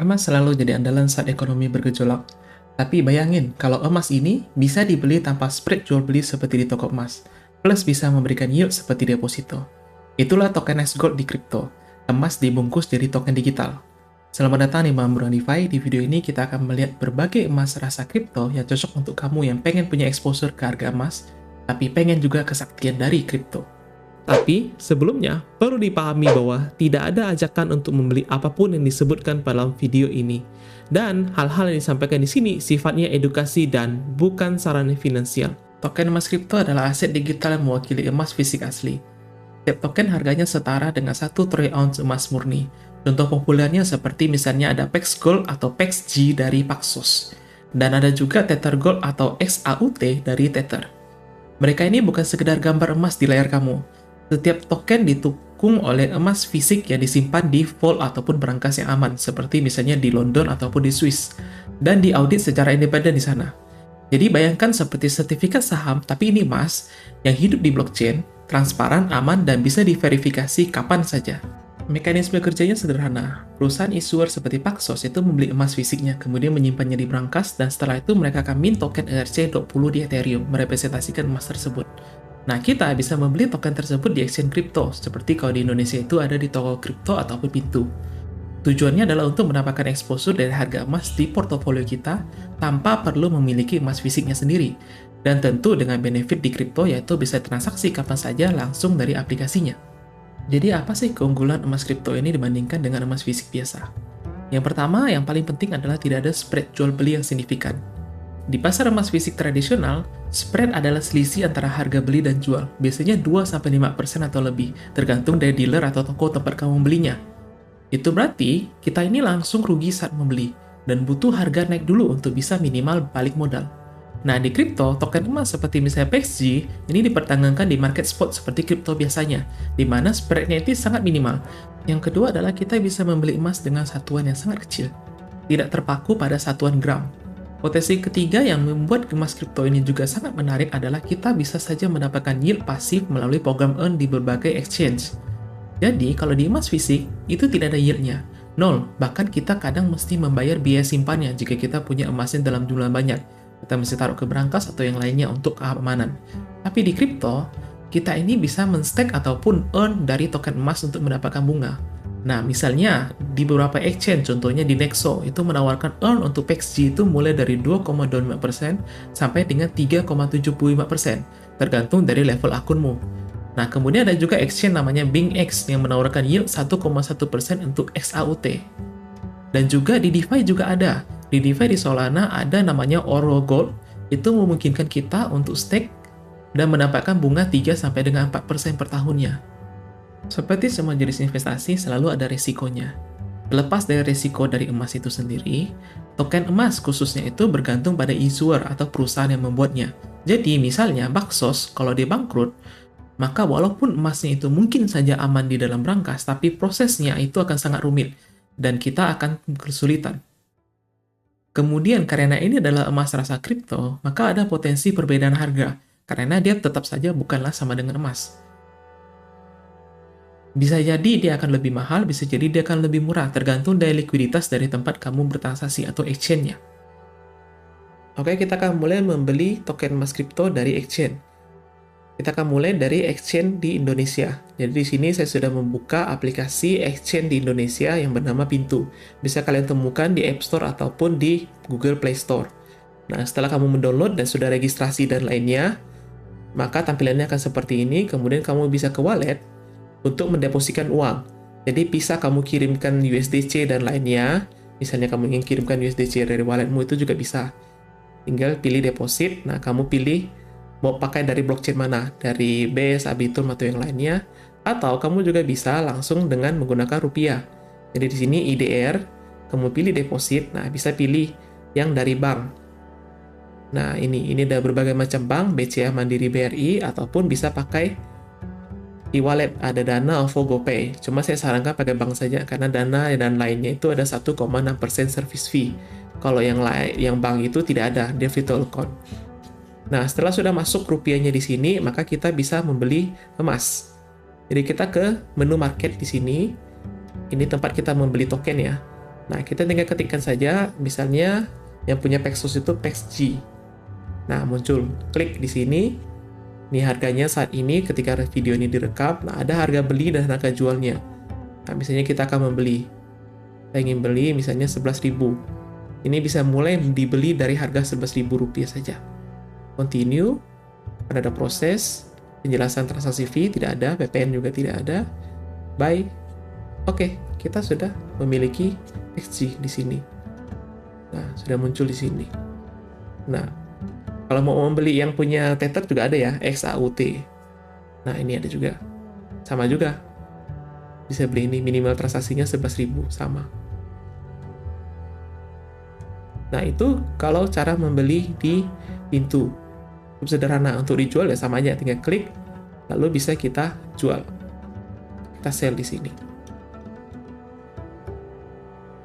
Emas selalu jadi andalan saat ekonomi bergejolak. Tapi bayangin, kalau emas ini bisa dibeli tanpa spread jual beli seperti di toko emas, plus bisa memberikan yield seperti deposito. Itulah tokenized gold di kripto. Emas dibungkus jadi token digital. Selamat datang di Mamburan DeFi. Di video ini kita akan melihat berbagai emas rasa kripto yang cocok untuk kamu yang pengen punya exposure ke harga emas, tapi pengen juga kesaktian dari kripto. Tapi, sebelumnya, perlu dipahami bahwa tidak ada ajakan untuk membeli apapun yang disebutkan dalam video ini. Dan hal-hal yang disampaikan di sini sifatnya edukasi dan bukan saran finansial. Token emas kripto adalah aset digital yang mewakili emas fisik asli. Setiap token harganya setara dengan 1 troy ounce emas murni. Contoh populernya seperti misalnya ada PEX Gold atau PEX G dari Paxos. Dan ada juga Tether Gold atau XAUT dari Tether. Mereka ini bukan sekedar gambar emas di layar kamu. Setiap token ditukung oleh emas fisik yang disimpan di vault ataupun berangkas yang aman, seperti misalnya di London ataupun di Swiss, dan diaudit secara independen di sana. Jadi bayangkan seperti sertifikat saham, tapi ini emas yang hidup di blockchain, transparan, aman, dan bisa diverifikasi kapan saja. Mekanisme kerjanya sederhana. Perusahaan issuer seperti Paxos itu membeli emas fisiknya, kemudian menyimpannya di berangkas, dan setelah itu mereka akan mint token ERC20 di Ethereum, merepresentasikan emas tersebut. Nah, kita bisa membeli token tersebut di exchange kripto, seperti kalau di Indonesia itu ada di toko kripto ataupun Pintu. Tujuannya adalah untuk mendapatkan exposure dari harga emas di portofolio kita tanpa perlu memiliki emas fisiknya sendiri. Dan tentu dengan benefit di kripto yaitu bisa transaksi kapan saja langsung dari aplikasinya. Jadi apa sih keunggulan emas kripto ini dibandingkan dengan emas fisik biasa? Yang pertama, yang paling penting adalah tidak ada spread jual beli yang signifikan. Di pasar emas fisik tradisional, spread adalah selisih antara harga beli dan jual, biasanya 2-5% atau lebih, tergantung dari dealer atau toko tempat kamu membelinya. Itu berarti, kita ini langsung rugi saat membeli, dan butuh harga naik dulu untuk bisa minimal balik modal. Nah, di kripto, token emas seperti misalnya PXG, ini dipertanggungan di market spot seperti kripto biasanya, di mana spreadnya itu sangat minimal. Yang kedua adalah kita bisa membeli emas dengan satuan yang sangat kecil, tidak terpaku pada satuan gram. Potensi ketiga yang membuat emas kripto ini juga sangat menarik adalah kita bisa saja mendapatkan yield pasif melalui program earn di berbagai exchange. Jadi, kalau di emas fisik, itu tidak ada yieldnya. Nol, bahkan kita kadang mesti membayar biaya simpannya jika kita punya emasnya dalam jumlah banyak. Kita mesti taruh ke berangkas atau yang lainnya untuk keamanan. Tapi di kripto, kita ini bisa men-stake ataupun earn dari token emas untuk mendapatkan bunga. Nah, misalnya di beberapa exchange, contohnya di Nexo, itu menawarkan earn untuk PXG itu mulai dari 2,25% sampai dengan 3,75%, tergantung dari level akunmu. Nah, kemudian ada juga exchange namanya BingX yang menawarkan yield 1,1% untuk XAUT. Dan juga di DeFi juga ada. Di DeFi di Solana ada namanya Oro Gold, itu memungkinkan kita untuk stake dan mendapatkan bunga 3 dengan 4% per tahunnya. Seperti semua jenis investasi, selalu ada resikonya. Lepas dari resiko dari emas itu sendiri, token emas khususnya itu bergantung pada issuer atau perusahaan yang membuatnya. Jadi, misalnya Paxos, kalau dia bangkrut, maka walaupun emasnya itu mungkin saja aman di dalam berangkas, tapi prosesnya itu akan sangat rumit, dan kita akan kesulitan. Kemudian, karena ini adalah emas rasa kripto, maka ada potensi perbedaan harga, karena dia tetap saja bukanlah sama dengan emas. Bisa jadi dia akan lebih mahal, bisa jadi dia akan lebih murah, tergantung dari likuiditas dari tempat kamu bertransaksi atau exchange-nya. Oke, kita akan mulai membeli token emas kripto dari exchange. Kita akan mulai dari exchange di Indonesia. Jadi di sini saya sudah membuka aplikasi exchange di Indonesia yang bernama Pintu. Bisa kalian temukan di App Store ataupun di Google Play Store. Nah, setelah kamu mendownload dan sudah registrasi dan lainnya, maka tampilannya akan seperti ini. Kemudian kamu bisa ke wallet untuk mendepositkan uang. Jadi bisa kamu kirimkan USDC dan lainnya. Misalnya kamu ingin kirimkan USDC dari walletmu itu juga bisa. Tinggal pilih deposit. Nah, kamu pilih mau pakai dari blockchain mana, dari Base, Arbitrum atau yang lainnya. Atau kamu juga bisa langsung dengan menggunakan rupiah. Jadi di sini IDR, kamu pilih deposit. Nah, bisa pilih yang dari bank. Nah, ini ada berbagai macam bank, BCA, Mandiri, BRI, ataupun bisa pakai e-wallet, ada Dana, OVO, GoPay. Cuma saya sarankan pakai bank saja, karena Dana dan lainnya itu ada 1,6% service fee. Kalau yang bank itu tidak ada, dia virtual account. Nah, setelah sudah masuk rupiahnya di sini, maka kita bisa membeli emas. Jadi kita ke menu market di sini. Ini tempat kita membeli token ya. Nah, kita tinggal ketikkan saja, misalnya yang punya Paxos itu PaxG. Nah, muncul. Klik di sini. Ini harganya saat ini ketika video ini direkam. Nah, ada harga beli dan harga jualnya. Nah, misalnya kita akan membeli. Saya ingin beli misalnya 11.000. Ini bisa mulai dibeli dari harga Rp11.000 saja. Continue. Ada proses. Penjelasan transaksi fee tidak ada. PPN juga tidak ada. Buy. Oke, kita sudah memiliki XG di sini. Nah, sudah muncul di sini. Nah, kalau mau membeli yang punya Tether juga ada ya, XAUT. Nah, ini ada juga. Sama juga. Bisa beli ini, minimal transaksinya 11.000, sama. Nah, itu kalau cara membeli di pintu. Sederhana, untuk dijual ya sama aja, tinggal klik, lalu bisa kita jual. Kita sell di sini.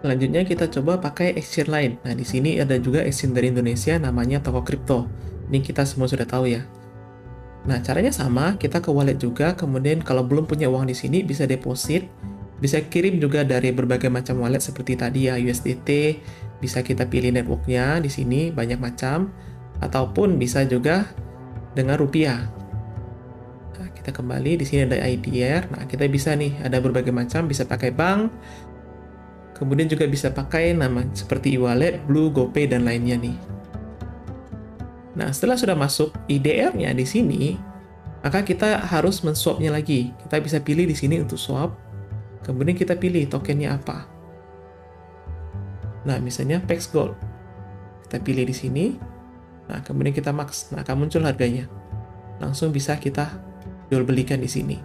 Selanjutnya kita coba pakai exchange lain. Nah, di sini ada juga exchange dari Indonesia namanya Toko Kripto. Ini kita semua sudah tahu ya. Nah, caranya sama, kita ke wallet juga, kemudian kalau belum punya uang di sini bisa deposit, bisa kirim juga dari berbagai macam wallet seperti tadi ya, USDT, bisa kita pilih networknya di sini banyak macam, ataupun bisa juga dengan rupiah. Nah, kita kembali di sini ada IDR. Nah, kita bisa nih ada berbagai macam, bisa pakai bank. Kemudian juga bisa pakai nama seperti e-wallet, Blue, GoPay, dan lainnya nih. Nah, setelah sudah masuk IDR-nya di sini, maka kita harus men-swap-nya lagi. Kita bisa pilih di sini untuk swap. Kemudian kita pilih tokennya apa. Nah, misalnya Pax Gold. Kita pilih di sini. Nah, kemudian kita max. Nah, akan muncul harganya. Langsung bisa kita jual belikan di sini.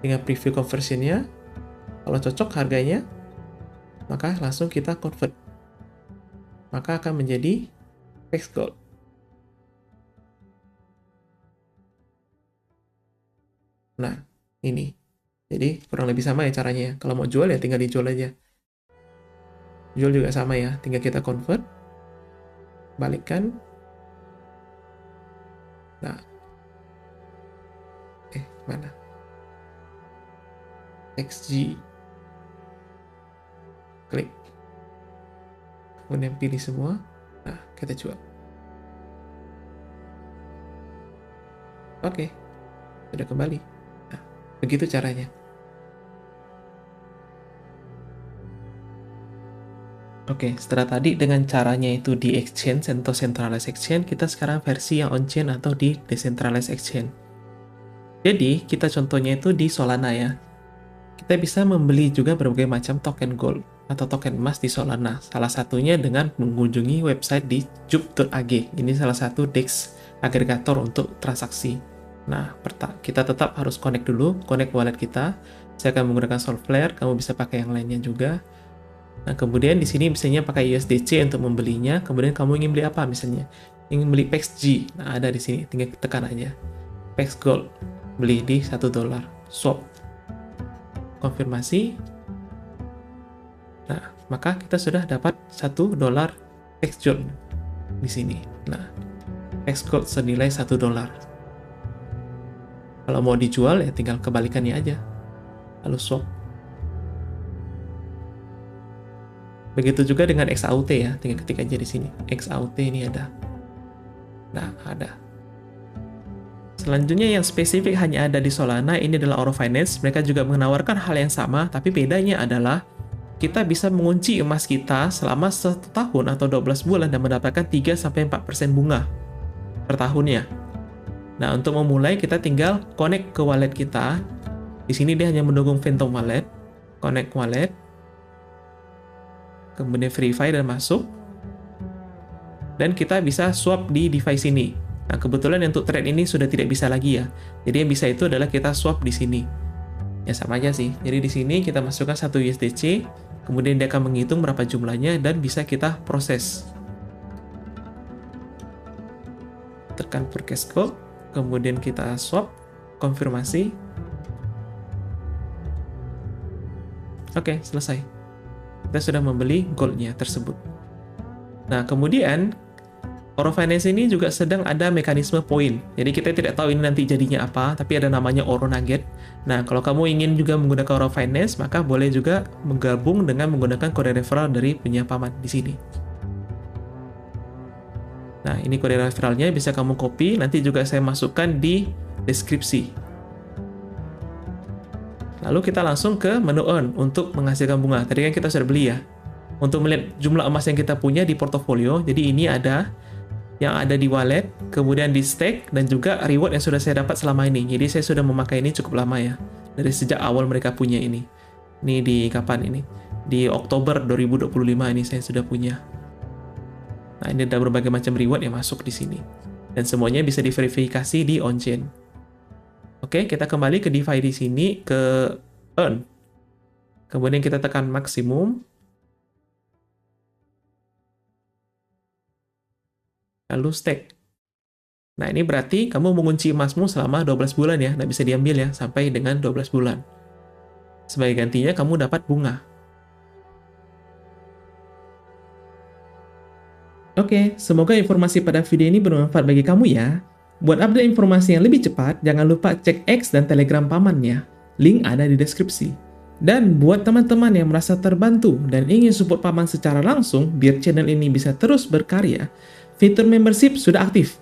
Dengan preview conversion-nya, kalau cocok harganya, maka langsung kita convert. Maka akan menjadi Pax Gold. Nah, ini. Jadi, kurang lebih sama ya caranya. Kalau mau jual ya tinggal dijual aja. Jual juga sama ya. Tinggal kita convert. Balikkan. Nah. Mana? XG. Klik. Kemudian pilih semua. Nah, kita jual. Oke. Sudah kembali. Nah, begitu caranya. Oke, setelah tadi dengan caranya itu di exchange atau centralized exchange, kita sekarang versi yang on-chain atau di decentralized exchange. Jadi, kita contohnya itu di Solana ya. Kita bisa membeli juga berbagai macam token gold atau token emas di Solana. Salah satunya dengan mengunjungi website di Jupiter.ag. Ini salah satu DEX agregator untuk transaksi. Nah, kita tetap harus connect dulu, connect wallet kita. Saya akan menggunakan Solflare, kamu bisa pakai yang lainnya juga. Nah, kemudian di sini misalnya pakai USDC untuk membelinya, kemudian kamu ingin beli apa misalnya? Ingin beli PaxG. Nah, ada di sini, tinggal tekan aja. Pax Gold, beli di $1. Swap. Konfirmasi. Nah, maka kita sudah dapat $1 Pax Gold di sini. Nah, Pax Gold senilai $1. Kalau mau dijual ya tinggal kebalikannya aja. Lalu swap. Begitu juga dengan XAUT ya, tinggal ketik aja di sini. XAUT ini ada. Nah, ada. Selanjutnya yang spesifik hanya ada di Solana, ini adalah Oro Finance. Mereka juga menawarkan hal yang sama, tapi bedanya adalah kita bisa mengunci emas kita selama 1 tahun atau 12 bulan dan mendapatkan 3-4% bunga per tahunnya. Nah, untuk memulai kita tinggal connect ke wallet kita. Di sini dia hanya mendukung Phantom Wallet. Connect wallet. Kemudian verify dan masuk. Dan kita bisa swap di device ini. Nah, kebetulan untuk trade ini sudah tidak bisa lagi ya. Jadi yang bisa itu adalah kita swap di sini. Ya sama aja sih. Jadi di sini kita masukkan 1 USDC, kemudian dia akan menghitung berapa jumlahnya dan bisa kita proses. Tekan purchase code, kemudian kita swap, konfirmasi. Oke, selesai. Kita sudah membeli goldnya tersebut. Nah, kemudian Oro Finance ini juga sedang ada mekanisme poin. Jadi kita tidak tahu ini nanti jadinya apa, tapi ada namanya Oro Nugget. Nah, kalau kamu ingin juga menggunakan Oro Finance, maka boleh juga menggabung dengan menggunakan kode referral dari punya paman di sini. Nah, ini kode referralnya bisa kamu copy, nanti juga saya masukkan di deskripsi. Lalu kita langsung ke menu earn untuk menghasilkan bunga. Tadi kan kita sudah beli ya. Untuk melihat jumlah emas yang kita punya di portofolio, jadi ini ada yang ada di wallet, kemudian di stake, dan juga reward yang sudah saya dapat selama ini. Jadi saya sudah memakai ini cukup lama ya, dari sejak awal mereka punya ini. Ini di kapan ini? Di Oktober 2025 ini saya sudah punya. Nah, ini ada berbagai macam reward yang masuk di sini. Dan semuanya bisa diverifikasi di on-chain. Oke, kita kembali ke DeFi di sini, ke earn. Kemudian kita tekan maksimum. Lalu stake. Nah, ini berarti kamu mengunci emasmu selama 12 bulan ya, nggak bisa diambil ya, sampai dengan 12 bulan. Sebagai gantinya kamu dapat bunga. Oke, semoga informasi pada video ini bermanfaat bagi kamu ya. Buat update informasi yang lebih cepat, jangan lupa cek X dan Telegram pamannya. Link ada di deskripsi. Dan buat teman-teman yang merasa terbantu dan ingin support paman secara langsung biar channel ini bisa terus berkarya, fitur membership sudah aktif.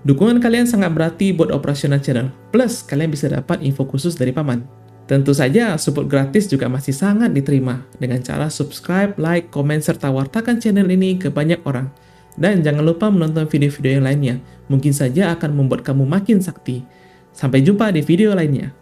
Dukungan kalian sangat berarti buat operasional channel. Plus, kalian bisa dapat info khusus dari paman. Tentu saja, support gratis juga masih sangat diterima dengan cara subscribe, like, komen, serta wartakan channel ini ke banyak orang. Dan jangan lupa menonton video-video yang lainnya. Mungkin saja akan membuat kamu makin sakti. Sampai jumpa di video lainnya.